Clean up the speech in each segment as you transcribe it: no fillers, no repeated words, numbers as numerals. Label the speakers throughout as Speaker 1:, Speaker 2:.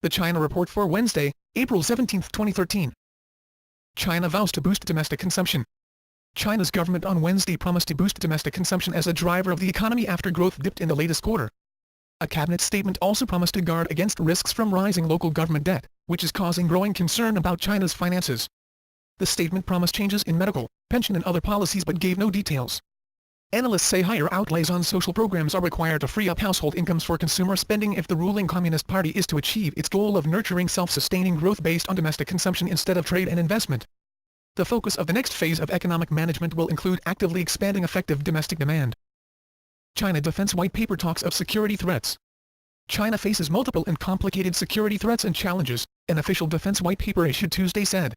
Speaker 1: The China Report for Wednesday, April 17, 2013. China vows to boost domestic consumption. China's government on Wednesday promised to boost domestic consumption as a driver of the economy after growth dipped in the latest quarter. A cabinet statement also promised to guard against risks from rising local government debt, which is causing growing concern about China's finances. The statement promised changes in medical, pension and other policies but gave no details. Analysts say higher outlays on social programs are required to free up household incomes for consumer spending if the ruling Communist Party is to achieve its goal of nurturing self-sustaining growth based on domestic consumption instead of trade and investment. The focus of the next phase of economic management will include actively expanding effective domestic demand. China Defense White Paper talks of security threats. China faces multiple and complicated security threats and challenges, an official defense white paper issued Tuesday said.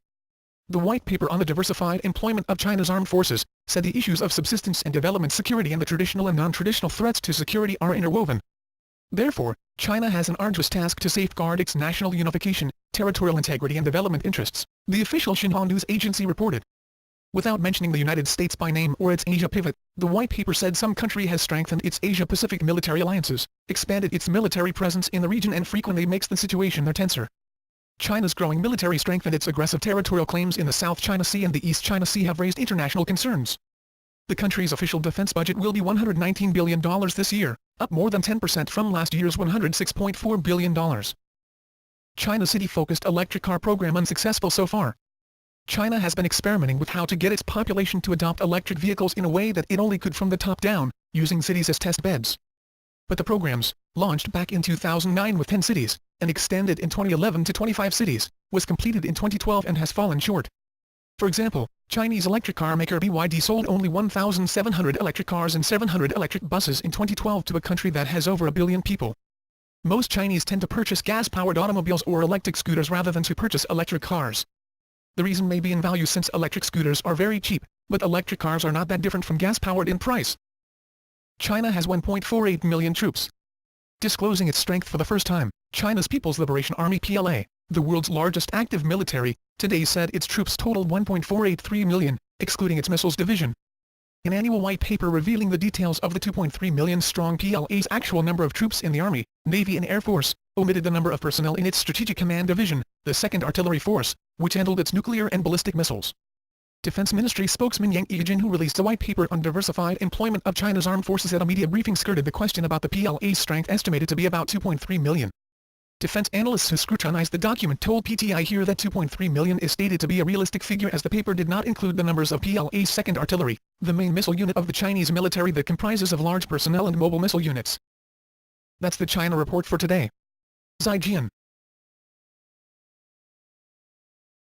Speaker 1: The white paper on the diversified employment of China's armed forces said the issues of subsistence and development security and the traditional and non-traditional threats to security are interwoven. Therefore, China has an arduous task to safeguard its national unification, territorial integrity and development interests, the official Xinhua news agency reported. Without mentioning the United States by name or its Asia pivot, the white paper said some country has strengthened its Asia-Pacific military alliances, expanded its military presence in the region and frequently makes the situation there tenser. China's growing military strength and its aggressive territorial claims in the South China Sea and the East China Sea have raised international concerns. The country's official defense budget will be $119 billion this year, up more than 10% from last year's $106.4 billion. China's city-focused electric car program unsuccessful so far. China has been experimenting with how to get its population to adopt electric vehicles in a way that it only could from the top down, using cities as test beds. But the programs, launched back in 2009 with 10 cities, and extended in 2011 to 25 cities, was completed in 2012 and has fallen short. For example, Chinese electric car maker BYD sold only 1,700 electric cars and 700 electric buses in 2012 to a country that has over 1 billion people. Most Chinese tend to purchase gas-powered automobiles or electric scooters rather than to purchase electric cars. The reason may be in value since electric scooters are very cheap, but electric cars are not that different from gas-powered in price. China has 1.48 million troops. Disclosing its strength for the first time, China's People's Liberation Army PLA, the world's largest active military, today said its troops totaled 1.483 million, excluding its missiles division. An annual white paper revealing the details of the 2.3 million-strong PLA's actual number of troops in the Army, Navy and Air Force, omitted the number of personnel in its Strategic Command Division, the 2nd Artillery Force, which handled its nuclear and ballistic missiles. Defense Ministry spokesman Yang Yijin, who released a white paper on diversified employment of China's armed forces at a media briefing, skirted the question about the PLA's strength, estimated to be about 2.3 million. Defense analysts who scrutinized the document told PTI here that 2.3 million is stated to be a realistic figure, as the paper did not include the numbers of PLA's 2nd Artillery, the main missile unit of the Chinese military that comprises of large personnel and mobile missile units. That's the China Report for today. Zaijian.